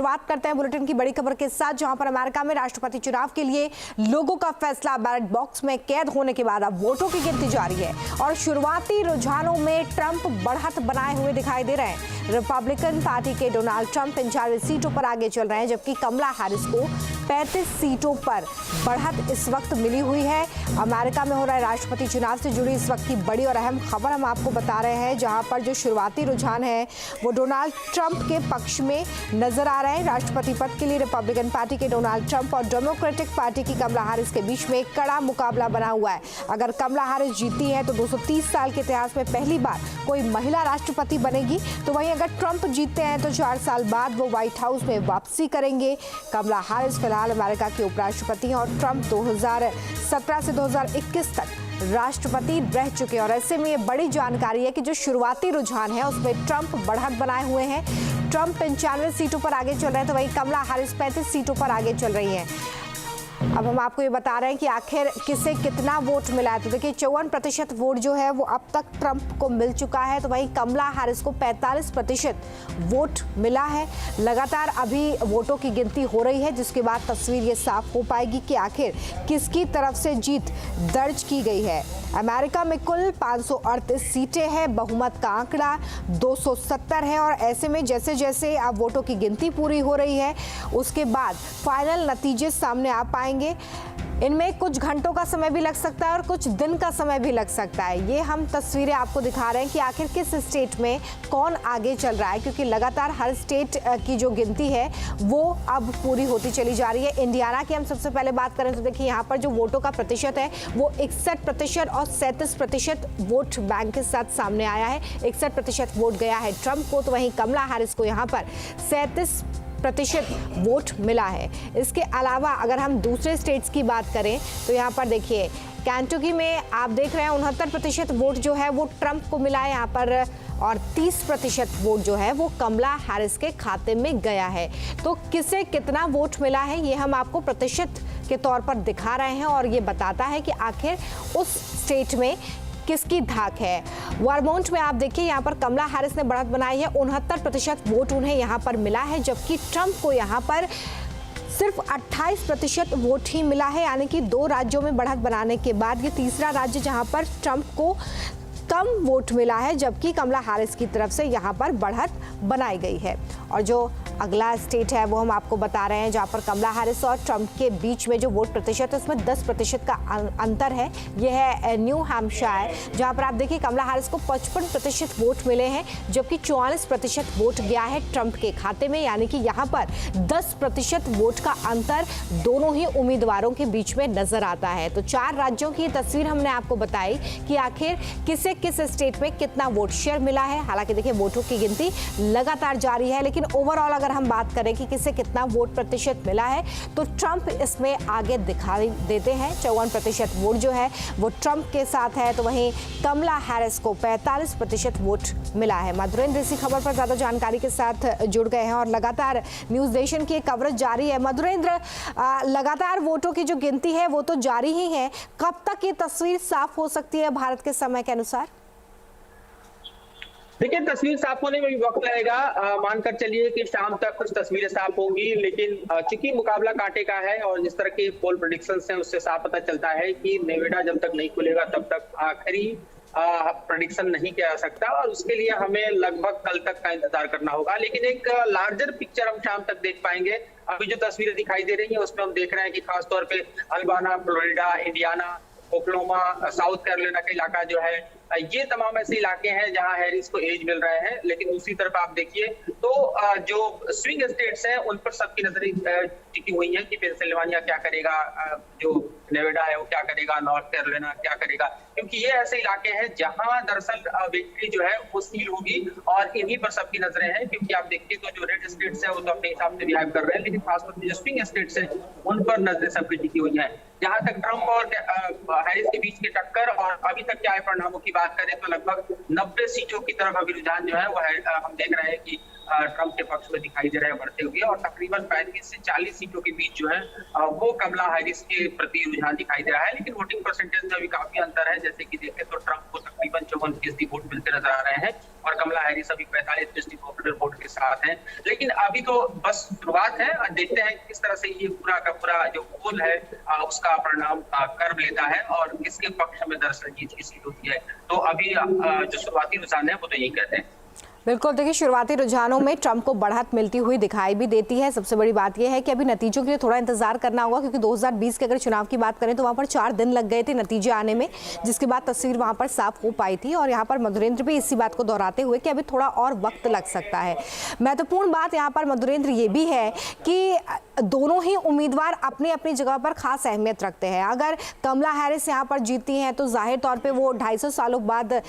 शुरुआत करते हैं बुलेटिन की बड़ी खबर के साथ, जहां पर अमेरिका में राष्ट्रपति चुनाव के लिए लोगों का फैसला बैलेट बॉक्स में कैद होने के बाद अब वोटों की गिनती जारी है और शुरुआती रुझानों में ट्रंप बढ़त बनाए हुए दिखाई दे रहे हैं। रिपब्लिकन पार्टी के डोनाल्ड ट्रंप 45 सीटों पर आगे चल रहे हैं, जबकि कमला हैरिस को 35 सीटों पर बढ़त इस वक्त मिली हुई है। अमेरिका में हो रहा है राष्ट्रपति चुनाव से जुड़ी इस वक्त की बड़ी और अहम खबर हम आपको बता रहे हैं, जहां पर जो शुरुआती रुझान है वो डोनाल्ड ट्रंप के पक्ष में नजर आ रहे हैं। राष्ट्रपति पद के लिए रिपब्लिकन पार्टी के डोनाल्ड ट्रंप और डेमोक्रेटिक पार्टी की कमला हैरिस के बीच में कड़ा मुकाबला बना हुआ है। अगर कमला हैरिस जीतती है तो 230 साल के इतिहास में पहली बार कोई महिला राष्ट्रपति बनेगी, तो वहीं अगर ट्रंप जीतते हैं तो 4 साल बाद वो व्हाइट हाउस में वापसी करेंगे। कमला हैरिस फिलहाल अमेरिका के उपराष्ट्रपति हैं और ट्रंप 2017 से 2021 तक राष्ट्रपति रह चुके हैं। और ऐसे में ये बड़ी जानकारी है कि जो शुरुआती रुझान है उसमें ट्रंप बढ़त बनाए हुए हैं। ट्रंप 95 सीटों पर आगे चल रहे हैं, तो वहीं कमला हैरिस 35 सीटों पर आगे चल रही हैं। अब हम आपको ये बता रहे हैं कि आखिर किसे कितना वोट मिला है। तो देखिए 54% वोट जो है वो अब तक ट्रंप को मिल चुका है, तो वहीं कमला हैरिस को 45% वोट मिला है। लगातार अभी वोटों की गिनती हो रही है, जिसके बाद तस्वीर ये साफ हो पाएगी कि आखिर किसकी तरफ से जीत दर्ज की गई है। अमेरिका में कुल 538 सीटें हैं, बहुमत का आंकड़ा 270 है और ऐसे में जैसे जैसे अब वोटों की गिनती पूरी हो रही है उसके बाद फाइनल नतीजे सामने आ पाएंगे। इनमें कुछ घंटों का समय भी लग सकता है और कुछ दिन का समय भी लग सकता है। ये हम तस्वीरें आपको दिखा रहे हैं कि आखिर किस स्टेट में कौन आगे चल रहा है, क्योंकि लगातार हर स्टेट की जो गिनती है वो अब पूरी होती चली जा रही है। इंडियाना की हम सबसे पहले बात करें तो देखिए यहाँ पर जो वोटों का प्रतिशत है वो 61% और 37% वोट बैंक के साथ सामने आया है। 61% वोट गया है ट्रंप को, तो वहीं कमला हैरिस को यहाँ पर 37% वोट मिला है। इसके अलावा अगर हम दूसरे स्टेट्स की बात करें तो यहाँ पर देखिए केंटकी में आप देख रहे हैं 69% वोट जो है वो ट्रंप को मिला है यहाँ पर और 30% वोट जो है वो कमला हैरिस के खाते में गया है। तो किसे कितना वोट मिला है ये हम आपको प्रतिशत के तौर पर दिखा रहे हैं और ये बताता है कि आखिर उस स्टेट में किसकी धाक है। वर्मोंट में आप देखिए यहाँ पर कमला हैरिस ने बढ़त बनाई है, 69% वोट उन्हें यहाँ पर मिला है, जबकि ट्रंप को यहाँ पर सिर्फ 28% वोट ही मिला है। यानी कि 2 राज्यों में बढ़त बनाने के बाद ये तीसरा राज्य जहाँ पर ट्रंप को कम वोट मिला है, जबकि कमला हैरिस की तरफ से यहाँ पर बढ़त बनाई गई है। और जो अगला स्टेट है वो हम आपको बता रहे हैं, जहाँ पर कमला हैरिस और ट्रंप के बीच में जो वोट प्रतिशत है उसमें 10% का अंतर है। यह है न्यू हैम्पशायर, जहाँ पर आप देखिए कमला हैरिस को 55% वोट मिले हैं, जबकि 44% वोट गया है ट्रंप के खाते में। यानी कि यहाँ पर 10% वोट का अंतर दोनों ही उम्मीदवारों के बीच में नजर आता है। तो 4 राज्यों की तस्वीर हमने आपको बताई कि आखिर किसे किस स्टेट में कितना वोट शेयर मिला है। हालांकि देखिए वोटों की गिनती लगातार जारी है, लेकिन ओवरऑल अगर हम बात करें कि किसे कितना वोट प्रतिशत मिला है तो ट्रंप इसमें आगे दिखाई देते हैं। 54% वोट जो है वो ट्रंप के साथ है, तो वहीं कमला हैरिस को 45% वोट मिला है। मधुरेंद्र इसी खबर पर ज्यादा जानकारी के साथ जुड़ गए हैं और लगातार न्यूज नेशन की कवरेज जारी है। मधुरेंद्र, लगातार वोटों की जो गिनती है वो तो जारी ही है, कब तक ये तस्वीर साफ हो सकती है भारत के समय के अनुसार? देखिए तस्वीर साफ होने में भी वक्त लगेगा, मानकर चलिए कि शाम तक कुछ तस्वीरें साफ होंगी, लेकिन चूंकि मुकाबला कांटे का है और जिस तरह के पोल प्रेडिक्शंस हैं उससे साफ पता चलता है कि नेवाडा जब तक नहीं खुलेगा तब तक आखिरी प्रेडिक्शन नहीं किया जा सकता और उसके लिए हमें लगभग कल तक का इंतजार करना होगा। लेकिन एक लार्जर पिक्चर हम शाम तक देख पाएंगे। अभी जो तस्वीरें दिखाई दे रही है उसमें हम देख रहे हैं कि खासतौर पे Alabama, Florida, Indiana, Oklahoma, South Carolina का इलाका जो है, ये तमाम ऐसे इलाके हैं जहां हैरिस को एज मिल रहे हैं। लेकिन दूसरी तरफ आप देखिए तो जो स्विंग स्टेट्स हैं उन पर सबकी नजरें टिकी हुई हैं कि पेंसिल्वेनिया क्या करेगा, जो नेवाडा है वो क्या करेगा, नॉर्थ कैरोलिना क्या करेगा, क्योंकि ये ऐसे इलाके हैं जहां दरअसल विक्ट्री जो है वो सील होगी और इन्हीं पर सबकी नजरें हैं। क्योंकि आप देखिए तो जो रेड स्टेट्स है वो तो अपने हिसाब से बिहेव कर रहे हैं, लेकिन खासतौर पर जो स्विंग स्टेट्स हैं उन पर नजरें सबकी टिकी हुई हैं। जहां तक ट्रंप और हैरिस के बीच की टक्कर और अभी तक क्या है परिणामों की बात करें तो लगभग 90 सीटों की तरफ अभी रुझान जो है वो हम देख रहे हैं कि ट्रंप के पक्ष में दिखाई दे रहे हैं बढ़ते हुए, और तकरीबन 35 से 40 सीटों के बीच जो है वो कमला हैरिस के प्रति रुझान दिखाई दे रहा है। लेकिन वोटिंग परसेंटेज में अभी काफी अंतर है। जैसे कि देखें तो ट्रंप को तकरीबन 54% वोट मिलते नजर आ रहे हैं और कमला हैरिस अभी 45% पॉपुलर वोट के साथ हैं। लेकिन अभी तो बस शुरुआत है, देखते हैं किस तरह से ये पूरा का पूरा जो पोल है उसका परिणाम कर्व लेता है और किसके पक्ष में दरअसल जीत की सीट होती है। तो अभी जो शुरुआती रुझान है वो तो यही कहते हैं। बिल्कुल, देखिए शुरुआती रुझानों में ट्रंप को बढ़त मिलती हुई दिखाई भी देती है। सबसे बड़ी बात यह है कि अभी नतीजों के लिए थोड़ा इंतजार करना होगा, क्योंकि 2020 के अगर चुनाव की बात करें तो वहां पर 4 दिन लग गए थे नतीजे आने में, जिसके बाद तस्वीर वहां पर साफ हो पाई थी। और यहाँ पर मधुरेंद्र भी इसी बात को दोहराते हुए कि अभी थोड़ा और वक्त लग सकता है। महत्वपूर्ण बात यहाँ पर मधुरेंद्र ये भी है कि दोनों ही उम्मीदवार अपनी अपनी जगह पर खास अहमियत रखते हैं। अगर कमला हैरिस यहाँ पर जीतती हैं तो जाहिर तौर पर वो 250 सालों बाद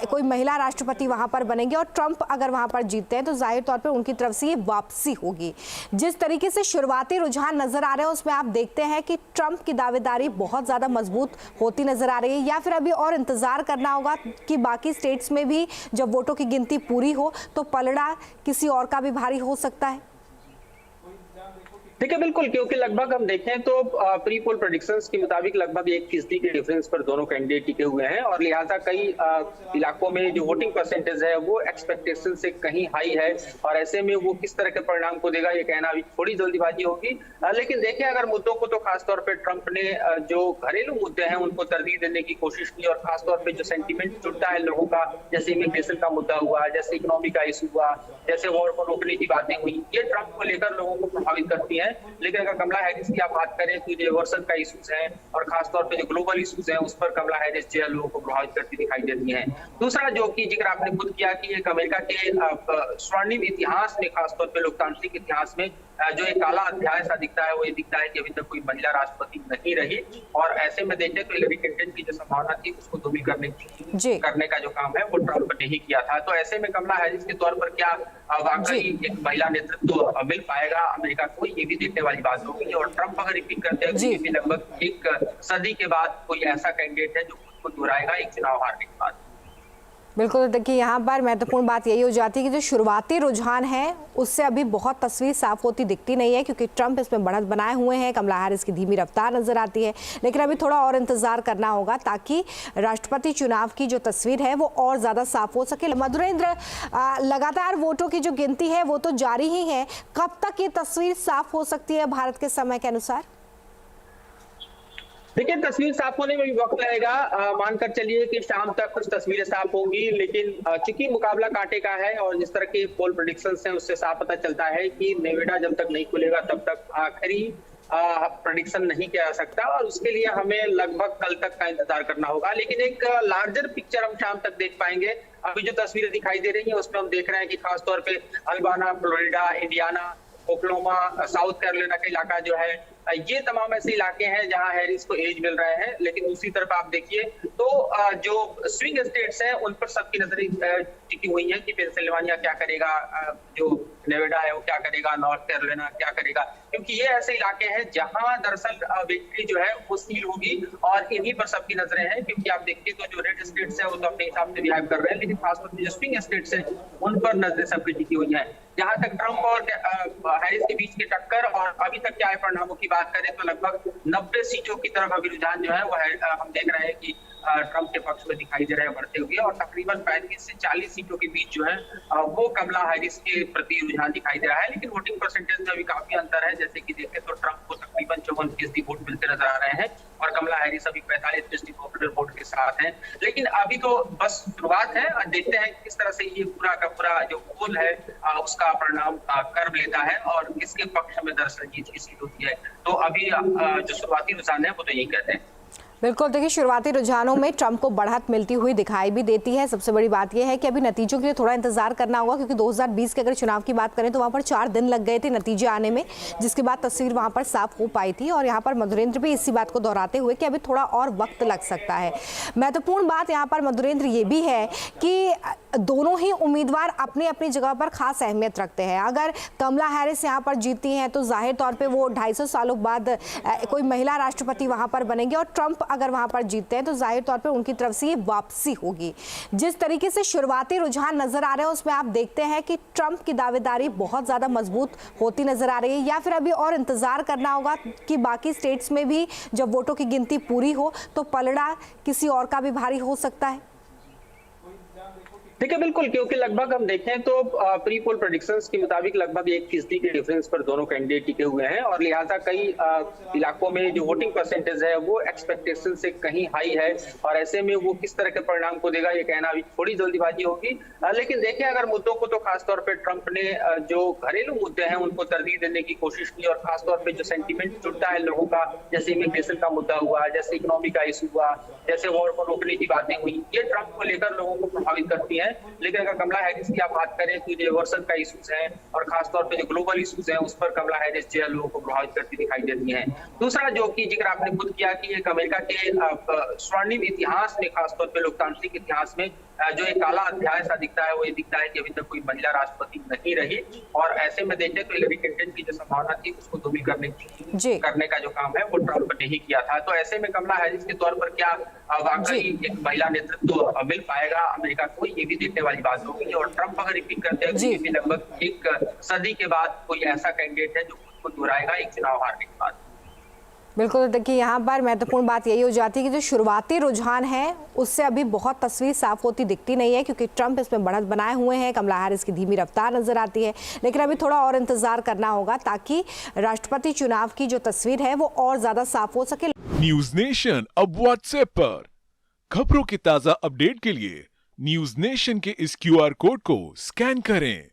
कोई महिला राष्ट्रपति वहां पर बनेंगे, और ट्रंप अगर वहां पर जीतते हैं तो जाहिर तौर पर उनकी तरफ से ये वापसी होगी। जिस तरीके से शुरुआती रुझान नजर आ रहे हैं उसमें आप देखते हैं कि ट्रंप की दावेदारी बहुत ज्यादा मजबूत होती नजर आ रही है, या फिर अभी और इंतजार करना होगा कि बाकी स्टेट्स में भी जब वोटों की गिनती पूरी हो तो पलड़ा किसी और का भी भारी हो सकता है। देखिए बिल्कुल, क्योंकि लगभग हम देखें तो प्री पोल प्रेडिक्शंस के मुताबिक लगभग 1% के डिफरेंस पर दोनों कैंडिडेट टिके हुए हैं, और लिहाजा कई इलाकों में जो वोटिंग परसेंटेज है वो एक्सपेक्टेशन से कहीं हाई है, और ऐसे में वो किस तरह के परिणाम को देगा ये कहना अभी थोड़ी जल्दीबाजी होगी। लेकिन देखें अगर मुद्दों को, तो खासतौर पर ट्रंप ने जो घरेलू मुद्दे हैं उनको तरजीह देने की कोशिश की, और खासतौर पर जो सेंटिमेंट जुड़ता है लोगों का, जैसे इमिग्रेशन का मुद्दा हुआ, जैसे इकोनॉमी का इशू हुआ, जैसे वॉर को रोकने की बातें हुई, ये ट्रंप को लेकर लोगों को प्रभावित करती है। लेकिन अगर कमला हैरिस की आप बात करें तो जो वर्सन का इशूज है और खासतौर पे जो ग्लोबल इशूज हैं उस पर कमला हैरिस जो है लोगों को प्रभावित करती दिखाई देती हैं। दूसरा जो कि जिक्र आपने खुद किया कि एक अमेरिका के स्वर्णिम इतिहास में, खासतौर पे लोकतांत्रिक इतिहास में जो एक काला अध्याय सा दिखता है, वो ये दिखता है कि अभी तक कोई महिला राष्ट्रपति नहीं रही, और ऐसे में देखें तो हिलरी क्लिंटन की जो संभावना थी उसको धूमिल करने का जो काम है वो ट्रंप ने ही किया था। तो ऐसे में कमला हैरिस के तौर पर क्या वाकई एक महिला नेतृत्व मिल पाएगा अमेरिका को, ये भी देखने वाली बात होगी। और ट्रंप अगर रिपीट करते हैं तो ये भी लगभग एक सदी के बाद कोई ऐसा कैंडिडेट है जो खुद को दोहराएगा एक चुनाव हारने के बाद। बिल्कुल, देखिए यहाँ पर महत्वपूर्ण बात यही हो जाती है कि जो शुरुआती रुझान है उससे अभी बहुत तस्वीर साफ होती दिखती नहीं है, क्योंकि ट्रंप इसमें बढ़त बनाए हुए हैं, कमला हैरिस की धीमी रफ्तार नजर आती है। लेकिन अभी थोड़ा और इंतजार करना होगा ताकि राष्ट्रपति चुनाव की जो तस्वीर है वो और ज़्यादा साफ हो सके। मधुरेंद्र, लगातार वोटों की जो गिनती है वो तो जारी ही है, कब तक ये तस्वीर साफ हो सकती है भारत के समय के अनुसार? देखिए तस्वीर साफ होने में भी वक्त लगेगा, मानकर चलिए कि शाम तक कुछ तस्वीरें साफ होंगी। लेकिन चूंकि मुकाबला कांटे का है और जिस तरह के पोल प्रेडिक्शंस हैं उससे साफ पता चलता है कि नेवेडा जब तक नहीं खुलेगा तब तक आखिरी प्रेडिक्शन नहीं किया जा सकता, और उसके लिए हमें लगभग कल तक का इंतजार करना होगा। लेकिन एक लार्जर पिक्चर हम शाम तक देख पाएंगे। अभी जो तस्वीरें दिखाई दे रही है उसमें हम देख रहे हैं कि खासतौर पर Alabama, Florida, Indiana, Oklahoma, South Carolina का इलाका जो है, ये तमाम ऐसे इलाके हैं जहां हैरिस को एज मिल रहे हैं। लेकिन दूसरी तरफ आप देखिए तो जो स्विंग स्टेट्स हैं उन पर सबकी नजरें टिकी हुई हैं कि पेंसिल्वेनिया क्या करेगा, जो नेवाडा है वो क्या करेगा, नॉर्थ कैरोलिना क्या करेगा, क्योंकि ये ऐसे इलाके हैं जहां दरअसल विक्ट्री जो है वो सील होगी, और इन्हीं पर सबकी नजरें हैं। क्योंकि आप देखिए तो जो रेड स्टेट्स है वो तो अपने हिसाब से बिहेव कर रहे हैं, लेकिन खासतौर पर जो स्विंग स्टेट्स हैं उन पर नजरें सबकी टिकी हुई हैं। जहां तक ट्रंप और हैरिस के बीच की टक्कर और अभी तक क्या है परिणामों की बात करें तो लगभग 90 सीटों की तरफ अभी रुझान जो है वो हम देख रहे हैं कि ट्रंप के पक्ष में दिखाई दे रहे हैं बढ़ते हुए, और तकरीबन 35 से 40 सीटों के बीच जो है वो कमला हैरिस के प्रति रुझान दिखाई दे रहा है। लेकिन वोटिंग परसेंटेज में अभी काफी अंतर है। जैसे कि देखें तो ट्रंप को तकरीबन 54% वोट मिलते नजर आ रहे हैं और कमला हैरिस अभी 45% पॉपुलर वोट के साथ हैं। लेकिन अभी तो बस शुरुआत है, देखते हैं किस तरह से ये पूरा का पूरा जो पोल है उसका परिणाम कर्व लेता है और किसके पक्ष में दरअसल जीत की सीट होती है। तो अभी जो शुरुआती रुझान है वो तो यही कहते हैं। बिल्कुल, देखिए शुरुआती रुझानों में ट्रंप को बढ़त मिलती हुई दिखाई भी देती है। सबसे बड़ी बात यह है कि अभी नतीजों के लिए थोड़ा इंतजार करना होगा, क्योंकि 2020 के अगर चुनाव की बात करें तो वहां पर 4 दिन लग गए थे नतीजे आने में, जिसके बाद तस्वीर वहां पर साफ हो पाई थी। और यहाँ पर मधुरेंद्र भी इसी बात को दोहराते हुए कि अभी थोड़ा और वक्त लग सकता है। महत्वपूर्ण बात यहाँ पर मधुरेंद्र ये भी है कि दोनों ही उम्मीदवार अपनी अपनी जगह पर खास अहमियत रखते हैं। अगर कमला हैरिस यहाँ पर जीतती हैं तो जाहिर तौर पर वो 250 सालों बाद कोई महिला राष्ट्रपति वहां पर बनेंगे, और ट्रंप अगर वहां पर जीतते हैं तो जाहिर तौर पर उनकी तरफ से ये वापसी होगी। जिस तरीके से शुरुआती रुझान नजर आ रहे हैं उसमें आप देखते हैं कि ट्रंप की दावेदारी बहुत ज्यादा मजबूत होती नजर आ रही है, या फिर अभी और इंतजार करना होगा कि बाकी स्टेट्स में भी जब वोटों की गिनती पूरी हो तो पलड़ा किसी और का भी भारी हो सकता है? देखिए बिल्कुल, क्योंकि लगभग हम देखें तो प्री पोल प्रेडिक्शंस के मुताबिक लगभग 1% के डिफरेंस पर दोनों कैंडिडेट टिके हुए हैं और लिहाजा कई इलाकों में जो वोटिंग परसेंटेज है वो एक्सपेक्टेशन से कहीं हाई है और ऐसे में वो किस तरह के परिणाम को देगा ये कहना अभी थोड़ी जल्दीबाजी होगी। लेकिन देखें अगर मुद्दों को तो खासतौर पर ट्रंप ने जो घरेलू मुद्दे हैं उनको तरजीह देने की कोशिश की और खासतौर पर जो सेंटीमेंट जुड़ता है लोगों का, जैसे इमिग्रेशन का मुद्दा हुआ, जैसे इकोनॉमी का इशू हुआ, जैसे वॉर को रोकने की बातें हुई, ये ट्रंप को लेकर लोगों को प्रभावित करती है। लेकिन अगर कमला हैरिस की आप बात करें तो जो वर्सन का इशूज है और खासतौर पे जो ग्लोबल इशूज हैं उस पर कमला हैरिस जो है लोगों को प्रभावित करती दिखाई देती हैं। दूसरा जो कि जिक्र आपने खुद किया कि एक अमेरिका के स्वर्णिम इतिहास में, खासतौर पे लोकतांत्रिक इतिहास में जो एक काला अध्याय सा दिखता है वो ये दिखता है कि अभी तक कोई महिला राष्ट्रपति नहीं रही और ऐसे में देखें तो हिलरी क्लिंटन की जो संभावना थी उसको धूमिल करने का जो काम है वो ट्रंप ने ही किया था। तो ऐसे में कमला हैरिस के तौर पर क्या वाकई एक महिला नेतृत्व मिल पाएगा अमेरिका को, ये भी देखने वाली बात होगी। और ट्रंप अगर रिपीट करते हैं तो ये भी लगभग एक सदी के बाद कोई ऐसा कैंडिडेट है जो खुद को दोहराएगा एक चुनाव हारने के बाद। बिल्कुल, देखिए यहाँ पर महत्वपूर्ण बात यही हो जाती है कि जो शुरुआती रुझान है उससे अभी बहुत तस्वीर साफ होती दिखती नहीं है क्योंकि ट्रंप इसमें बढ़त बनाए हुए हैं, कमला हैरिस की धीमी रफ्तार नजर आती है। लेकिन अभी थोड़ा और इंतजार करना होगा ताकि राष्ट्रपति चुनाव की जो तस्वीर है वो और ज्यादा साफ हो सके। न्यूज नेशन अब व्हाट्सएप पर खबरों की ताजा अपडेट के लिए न्यूज नेशन के इस QR कोड को स्कैन करें।